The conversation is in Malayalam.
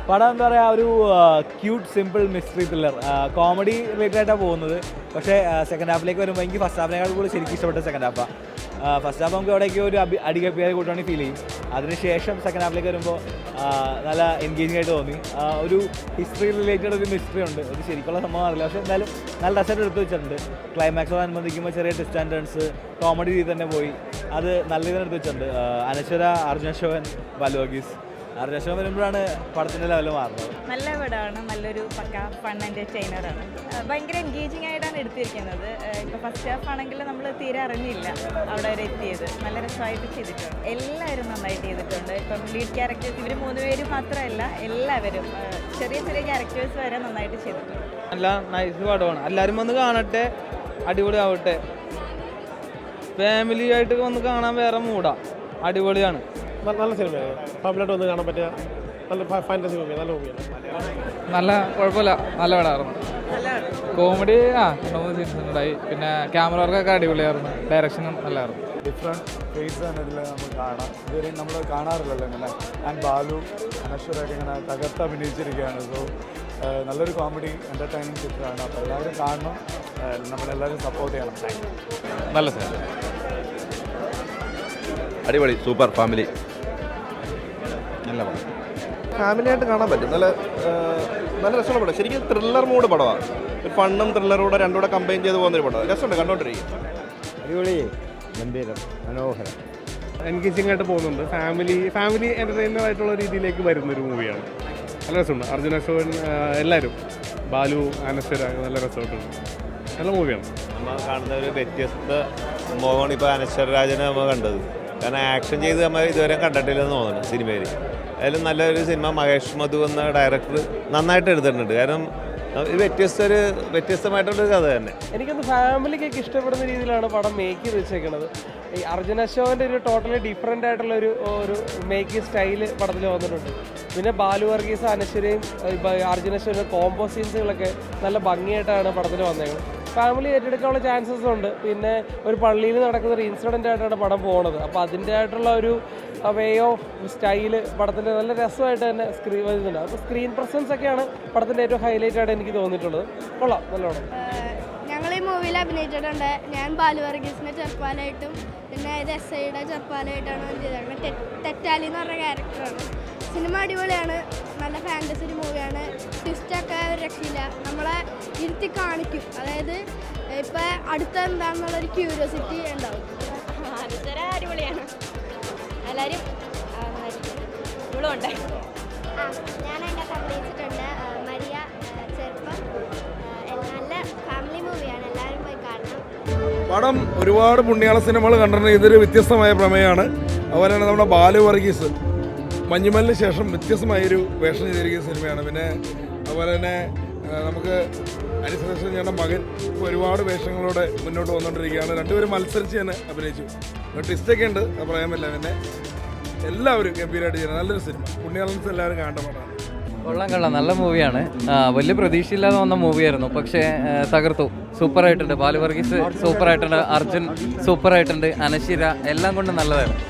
പടം എന്താ പറയുക, ഒരു cute simple mystery thriller comedy related ആയിട്ടാണ് പോകുന്നത്. പക്ഷേ സെക്കൻഡ് ഹാഫിലേക്ക് വരുമ്പോൾ എനിക്ക് ഫസ്റ്റ് ഹാഫിനേക്കാൾ കൂടുതൽ ശരിക്കും ഇഷ്ടപ്പെട്ട സെക്കൻഡ് ഹാഫാണ്. ഫസ്റ്റ് ഹാഫ് നമുക്ക് എവിടേക്ക് ഒരു അടികപ്പിയായി കൂട്ടുവാണെങ്കിൽ ഫീൽ ചെയ്യും. അതിനുശേഷം സെക്കൻഡ് ഹാഫിലേക്ക് വരുമ്പോൾ നല്ല എൻഗേജിംഗ് ആയിട്ട് തോന്നി. ഒരു ഹിസ്റ്ററി റിലേറ്റഡ് ഒരു മിസ്റ്ററി ഉണ്ട്, ഒരു ശരിക്കുള്ള സംഭവം അറിയില്ല, പക്ഷേ എന്തായാലും നല്ല രസമായിട്ട് എടുത്ത് വെച്ചിട്ടുണ്ട്. ക്ലൈമാക്സോടനുബന്ധിക്കുമ്പോൾ ചെറിയ ട്വിസ്റ്റ് ആൻഡ് ടേൺസ് കോമഡി രീതി തന്നെ പോയി, അത് നല്ല രീതിയിൽ എടുത്ത് വെച്ചിട്ടുണ്ട്. അനശ്വര, അർജുൻ അശോകൻ, ബാലു വർഗീസ്. അർജുൻ അശോകൻ വരുമ്പോഴാണ് പടത്തിൻ്റെ ലെവൽ മാറുന്നത്. നല്ല പടമാണ്, നല്ലൊരു പക്ക ഫൺ എൻ്റർടൈനറാണ്. ഭയങ്കര എൻഗേജിങ് ആയിട്ടാണ് എടുത്തിരിക്കുന്നത്. ഇപ്പോൾ ഫസ്റ്റ് ഹാഫ് ആണെങ്കിൽ നമ്മൾ തീരെ അറിഞ്ഞില്ല അവിടെ വരെ എത്തിയത്. നല്ല രസമായിട്ട് ചെയ്തിട്ടുണ്ട്, എല്ലാവരും നന്നായിട്ട് ചെയ്തിട്ടുണ്ട്. ഇപ്പം ലീഡ് ക്യാരക്ടേഴ്സ് ഇവർ 3 പേര് മാത്രമല്ല, എല്ലാവരും ചെറിയ ചെറിയ ക്യാരക്ടേഴ്സ് വരെ നന്നായിട്ട് ചെയ്തിട്ടുണ്ട്. നല്ല നൈസ് പടമാണ്, എല്ലാവരും വന്ന് കാണട്ടെ, അടിപൊളി ആവട്ടെ. ഫാമിലി ആയിട്ട് വന്ന് കാണാൻ വേറെ മൂടാ, അടിപൊളിയാണ്. നല്ല സിനിമയാണ്, ഫാമിലിയായിട്ട് വന്ന് കാണാൻ പറ്റിയ നല്ല ഫാൻറ്റസി മൂവിയാണ്, നല്ല മൂവിയാണ്. നല്ല കുഴപ്പമില്ല, നല്ല പടമായിരുന്നു. കോമഡി സീൻസ് ഉണ്ടായി, പിന്നെ ക്യാമറ വർക്കൊക്കെ അടിപൊളിയായിരുന്നു, ഡയറക്ഷനും നല്ലതായിരുന്നു. ഡിഫറെൻറ്റ് ഫേസ് ആണ് ഇതിൽ നമുക്ക് കാണാം, ഇതുവരെ നമ്മൾ കാണാറില്ലല്ലോ ഇങ്ങനെ. ആൻഡ് ബാലു, അനശ്വരൊക്കെ ഇങ്ങനെ തകർത്ത് അഭിനയിച്ചിരിക്കുകയാണ്. സോ നല്ലൊരു കോമഡി എൻ്റർടൈനിങ് ചിത്രമാണ്. അപ്പോൾ എല്ലാവരും കാണണം, നമ്മളെല്ലാവരും സപ്പോർട്ട് ചെയ്യണം. നല്ല സിനിമ, അടിപൊളി, സൂപ്പർ ഫാമിലി, നല്ല പടം. ഫാമിലിയായിട്ട് കാണാൻ പറ്റും, നല്ല രസമുള്ള പടം. ശരിക്കും ത്രില്ലർ മൂഡ് പടമാണ്, ഒരു ഫണ്ണും ത്രില്ലറൂടെ രണ്ടുകൂടെ കമ്പൈൻ ചെയ്ത് പോകുന്നൊരു പടം. രസമുണ്ട്, കണ്ടോണ്ടിരിക്കും. അടിപൊളി, ഗംഭീരം, മനോഹരം, എൻഗേജിംഗ് ആയിട്ട് പോകുന്നുണ്ട്. ഫാമിലി എൻ്റർടൈനർ ആയിട്ടുള്ള രീതിയിലേക്ക് വരുന്നൊരു മൂവിയാണ്. നല്ല രസമുണ്ട്. അർജുൻ അശോകൻ, എല്ലാവരും, ബാലു, അനശ്വര, നല്ല രസമായിട്ടുണ്ട്. നല്ല മൂവിയാണ്. നമ്മൾ കാണുന്ന ഒരു വ്യത്യസ്ത സംഭവമാണ് ഇപ്പോൾ അനശ്വര രാജനെ നമ്മൾ കണ്ടത്. കാരണം ആക്ഷൻ ചെയ്ത് നമ്മൾ ഇതുവരെ കണ്ടിട്ടില്ലെന്ന് തോന്നുന്നു സിനിമയിൽ. അതിലും നല്ലൊരു സിനിമ മഹേഷ് മധു എന്ന ഡയറക്ടർ നന്നായിട്ട് എടുത്തിട്ടുണ്ട്. കാരണം ഇത് വ്യത്യസ്തമായിട്ടുള്ളൊരു കഥ തന്നെ. എനിക്കൊന്ന് ഫാമിലിക്കൊക്കെ ഇഷ്ടപ്പെടുന്ന രീതിയിലാണ് പടം മേക്ക് ചെയ്ത് വെച്ചേക്കുന്നത്. ഈ അർജുൻ അശോകൻ്റെ ഒരു ടോട്ടലി ഡിഫറെൻ്റ് ആയിട്ടുള്ള ഒരു മേക്കിംഗ് സ്റ്റൈല് പടത്തിൽ വന്നിട്ടുണ്ട്. പിന്നെ ബാലു വർഗീസ്, അനശ്വരയും അർജുൻ അശോകൻ്റെ കോംബോ സീൻസുകളൊക്കെ നല്ല ഭംഗിയായിട്ടാണ് പടത്തിൽ വന്നേക്കുന്നത്. ഫാമിലി ഏറ്റെടുക്കാനുള്ള ചാൻസസ് ഉണ്ട്. പിന്നെ ഒരു പള്ളിയിൽ നടക്കുന്ന ഒരു ഇൻസിഡൻ്റ് ആയിട്ടാണ് പടം പോകുന്നത്. അപ്പോൾ അതിൻ്റെ ആയിട്ടുള്ള ഒരു വേ ഓഫ് സ്റ്റൈല് പടത്തിൻ്റെ നല്ല രസമായിട്ട് തന്നെ സ്ക്രീൻ വരുന്നുണ്ട്. അപ്പോൾ സ്ക്രീൻ പ്രസൻസ് ഒക്കെയാണ് പടത്തിൻ്റെ ഏറ്റവും ഹൈലൈറ്റ് ആയിട്ട് എനിക്ക് തോന്നിയിട്ടുള്ളത്. കൊള്ളാം, നല്ലോണം. ഞങ്ങൾ ഈ മൂവിയിൽ അഭിനയിച്ചിട്ടുണ്ട്. ഞാൻ ബാലു വർഗീസിൻ്റെ ചെറുപ്പാലായിട്ടും പിന്നെ ഇത് SIയുടെ ചെറുപ്പാലായിട്ടാണ് ചെയ്തത്. തെറ്റാലി എന്ന് പറഞ്ഞ ക്യാരക്ടറാണ്. സിനിമ അടിപൊളിയാണ്, നല്ല ഫാൻറ്റസി ഒരു മൂവിയാണ്. ട്വിസ്റ്റൊക്കെ ഒരു രക്ഷയില്ല, നമ്മളെ ഇരുത്തി കാണിക്കും. അതായത് ഇപ്പം അടുത്ത എന്താണെന്നുള്ളൊരു ക്യൂരിയോസിറ്റി ഉണ്ടാവും. അടിപൊളിയാണ്, എല്ലാവരും ഇവളുണ്ട്. ഞാൻ അതിൻ്റെ അഭിനയിച്ചിട്ടുണ്ട്, മരിയ, ചെറുപ്പം. നല്ല ഫാമിലി മൂവിയാണ്, എല്ലാവരും പോയി കാണണം. പടം ഒരുപാട് പുണ്യാള സിനിമകൾ കണ്ടിട്ടുണ്ട്. ഇതൊരു വ്യത്യസ്തമായ പ്രമേയമാണ്. അതുപോലെ തന്നെ നമ്മുടെ ബാലു വർഗീസ് മഞ്ഞുമലിന് ശേഷം വ്യത്യസ്തമായൊരു വേഷം ചെയ്തിരിക്കുന്ന സിനിമയാണ്. പിന്നെ അതുപോലെ തന്നെ നമുക്ക് അനുസരിച്ച് ഞങ്ങളുടെ മകൻ ഒരുപാട് വേഷങ്ങളോടെ മുന്നോട്ട് വന്നുകൊണ്ടിരിക്കുകയാണ്. രണ്ടുപേരും മത്സരിച്ച് തന്നെ അഭിനയിച്ചു. ട്വിസ്റ്റൊക്കെ ഉണ്ട്, അത് പറയാൻ പറ്റില്ല. പിന്നെ എല്ലാവരും ഗംഭീരമായിട്ട് ചെയ്യുന്നത് നല്ലൊരു സിനിമ. പുണ്യാളൻസ് എല്ലാവരും കാണേണ്ട പടമാണ്. കൊള്ളാം, നല്ല മൂവിയാണ്. വലിയ പ്രതീക്ഷയില്ലാതെ വന്ന മൂവിയായിരുന്നു, പക്ഷേ തകർത്തു. സൂപ്പറായിട്ടുണ്ട്. ബാലു വർഗീസ് സൂപ്പറായിട്ടുണ്ട്, അർജുൻ സൂപ്പറായിട്ടുണ്ട്, അനശ്വര എല്ലാം കൊണ്ടും നല്ലതായിരുന്നു.